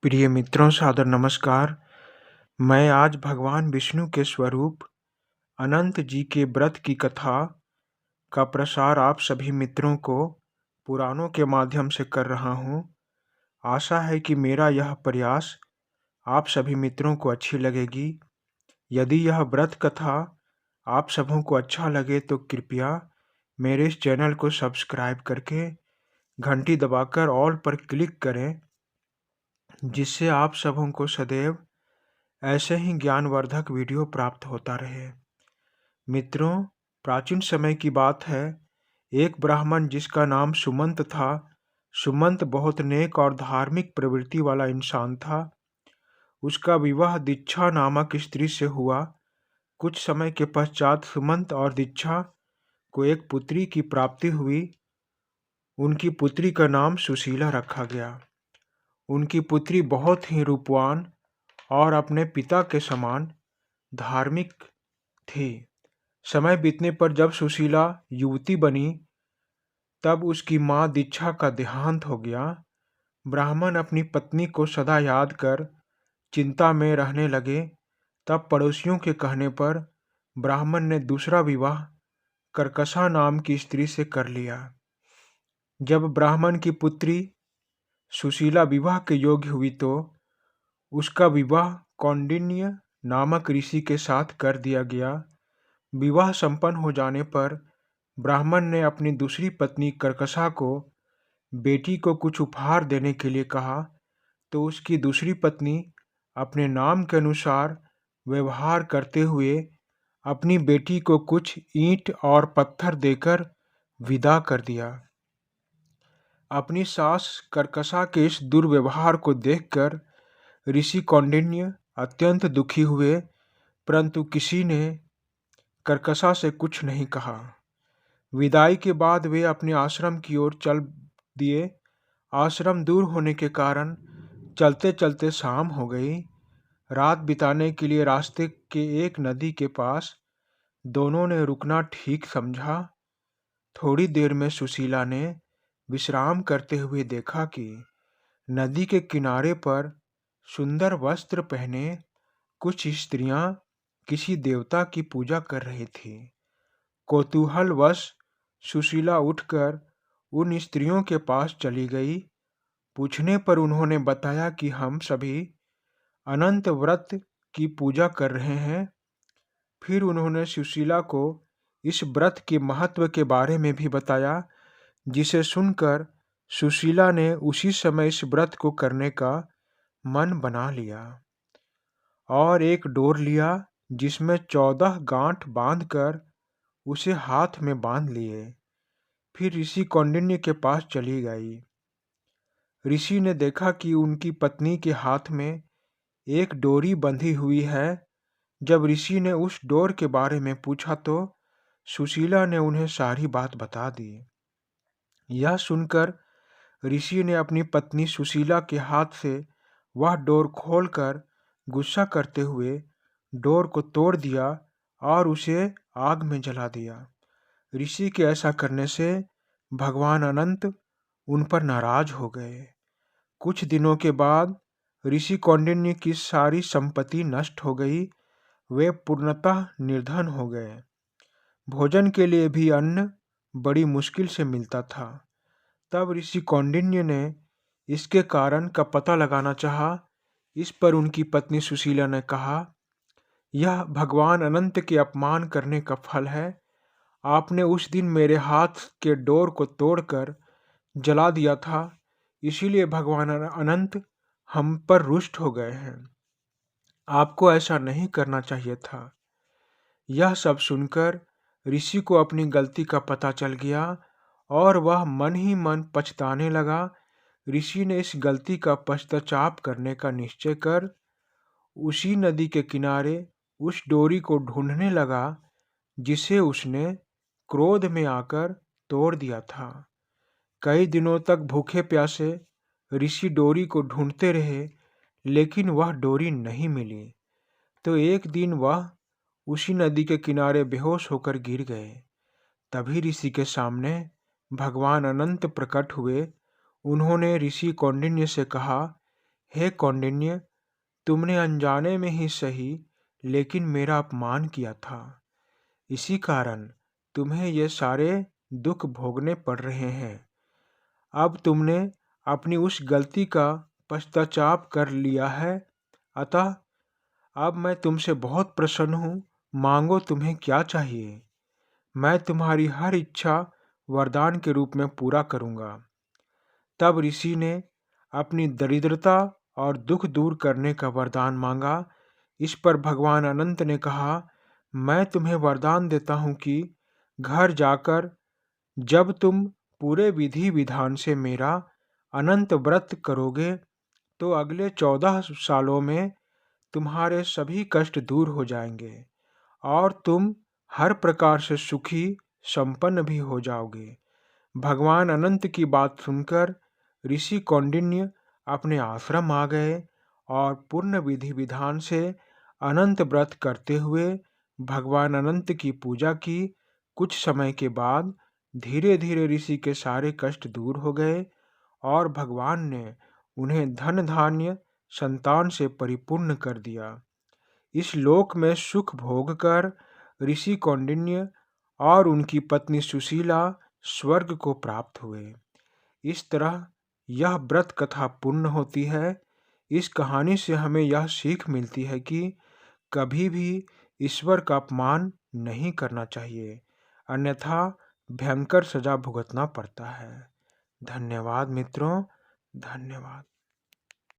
प्रिय मित्रों, सादर नमस्कार। मैं आज भगवान विष्णु के स्वरूप अनंत जी के व्रत की कथा का प्रसार आप सभी मित्रों को पुराणों के माध्यम से कर रहा हूँ। आशा है कि मेरा यह प्रयास आप सभी मित्रों को अच्छी लगेगी। यदि यह व्रत कथा आप सबों को अच्छा लगे तो कृपया मेरे इस चैनल को सब्सक्राइब करके घंटी दबाकर ऑल पर क्लिक करें, जिससे आप सबों को सदैव ऐसे ही ज्ञानवर्धक वीडियो प्राप्त होता रहे। मित्रों, प्राचीन समय की बात है। एक ब्राह्मण जिसका नाम सुमंत था। सुमंत बहुत नेक और धार्मिक प्रवृत्ति वाला इंसान था। उसका विवाह दीक्षा नामक स्त्री से हुआ। कुछ समय के पश्चात सुमंत और दीक्षा को एक पुत्री की प्राप्ति हुई। उनकी पुत्री का नाम सुशीला रखा गया। उनकी पुत्री बहुत ही रूपवान और अपने पिता के समान धार्मिक थी। समय बीतने पर जब सुशीला युवती बनी, तब उसकी माँ दीक्षा का देहांत हो गया। ब्राह्मण अपनी पत्नी को सदा याद कर चिंता में रहने लगे। तब पड़ोसियों के कहने पर ब्राह्मण ने दूसरा विवाह कर्कशा नाम की स्त्री से कर लिया। जब ब्राह्मण की पुत्री सुशीला विवाह के योग्य हुई तो उसका विवाह कौंडिन्य नामक ऋषि के साथ कर दिया गया। विवाह संपन्न हो जाने पर ब्राह्मण ने अपनी दूसरी पत्नी कर्कशा को बेटी को कुछ उपहार देने के लिए कहा, तो उसकी दूसरी पत्नी अपने नाम के अनुसार व्यवहार करते हुए अपनी बेटी को कुछ ईंट और पत्थर देकर विदा कर दिया। अपनी सास कर्कशा के इस दुर्व्यवहार को देखकर ऋषि कौंडिन्य अत्यंत दुखी हुए, परंतु किसी ने कर्कशा से कुछ नहीं कहा। विदाई के बाद वे अपने आश्रम की ओर चल दिए। आश्रम दूर होने के कारण चलते चलते शाम हो गई। रात बिताने के लिए रास्ते के एक नदी के पास दोनों ने रुकना ठीक समझा। थोड़ी देर में सुशीला ने विश्राम करते हुए देखा कि नदी के किनारे पर सुंदर वस्त्र पहने कुछ स्त्रियां किसी देवता की पूजा कर रही थी। कौतूहलवश सुशीला उठकर उन स्त्रियों के पास चली गई। पूछने पर उन्होंने बताया कि हम सभी अनंत व्रत की पूजा कर रहे हैं। फिर उन्होंने सुशीला को इस व्रत के महत्व के बारे में भी बताया, जिसे सुनकर सुशीला ने उसी समय इस व्रत को करने का मन बना लिया और एक डोर लिया, जिसमें 14 गांठ बांधकर उसे हाथ में बांध लिए। फिर ऋषि कौंडिन्य के पास चली गई। ऋषि ने देखा कि उनकी पत्नी के हाथ में एक डोरी बंधी हुई है। जब ऋषि ने उस डोर के बारे में पूछा तो सुशीला ने उन्हें सारी बात बता दी। यह सुनकर ऋषि ने अपनी पत्नी सुशीला के हाथ से वह डोर खोलकर गुस्सा करते हुए डोर को तोड़ दिया और उसे आग में जला दिया। ऋषि के ऐसा करने से भगवान अनंत उन पर नाराज हो गए। कुछ दिनों के बाद ऋषि कौंडिन्य की सारी संपत्ति नष्ट हो गई। वे पूर्णतः निर्धन हो गए। भोजन के लिए भी अन्न बड़ी मुश्किल से मिलता था। तब ऋषि कौंडिन्य ने इसके कारण का पता लगाना चाहा। इस पर उनकी पत्नी सुशीला ने कहा, यह भगवान अनंत के अपमान करने का फल है। आपने उस दिन मेरे हाथ के डोर को तोड़कर जला दिया था, इसीलिए भगवान अनंत हम पर रुष्ट हो गए हैं। आपको ऐसा नहीं करना चाहिए था। यह सब सुनकर ऋषि को अपनी गलती का पता चल गया और वह मन ही मन पछताने लगा। ऋषि ने इस गलती का पश्चाताप करने का निश्चय कर उसी नदी के किनारे उस डोरी को ढूंढने लगा, जिसे उसने क्रोध में आकर तोड़ दिया था। कई दिनों तक भूखे प्यासे ऋषि डोरी को ढूंढते रहे, लेकिन वह डोरी नहीं मिली। तो एक दिन वह उसी नदी के किनारे बेहोश होकर गिर गए। तभी ऋषि के सामने भगवान अनंत प्रकट हुए। उन्होंने ऋषि कौंडिन्य से कहा, हे कौंडिन्य, तुमने अनजाने में ही सही लेकिन मेरा अपमान किया था। इसी कारण तुम्हें ये सारे दुख भोगने पड़ रहे हैं। अब तुमने अपनी उस गलती का पश्चाताप कर लिया है, अतः अब मैं तुमसे बहुत प्रसन्न हूँ। मांगो, तुम्हें क्या चाहिए? मैं तुम्हारी हर इच्छा वरदान के रूप में पूरा करूँगा। तब ऋषि ने अपनी दरिद्रता और दुख दूर करने का वरदान मांगा। इस पर भगवान अनंत ने कहा, मैं तुम्हें वरदान देता हूँ कि घर जाकर जब तुम पूरे विधि विधान से मेरा अनंत व्रत करोगे तो अगले 14 सालों में तुम्हारे सभी कष्ट दूर हो जाएंगे और तुम हर प्रकार से सुखी संपन्न भी हो जाओगे। भगवान अनंत की बात सुनकर ऋषि कौंडिन्य अपने आश्रम आ गए और पूर्ण विधि विधान से अनंत व्रत करते हुए भगवान अनंत की पूजा की। कुछ समय के बाद धीरे धीरे ऋषि के सारे कष्ट दूर हो गए और भगवान ने उन्हें धन धान्य संतान से परिपूर्ण कर दिया। इस लोक में सुख भोग कर ऋषि कौंडिन्य और उनकी पत्नी सुशीला स्वर्ग को प्राप्त हुए। इस तरह यह व्रत कथा पूर्ण होती है। इस कहानी से हमें यह सीख मिलती है कि कभी भी ईश्वर का अपमान नहीं करना चाहिए, अन्यथा भयंकर सजा भुगतना पड़ता है। धन्यवाद मित्रों, धन्यवाद।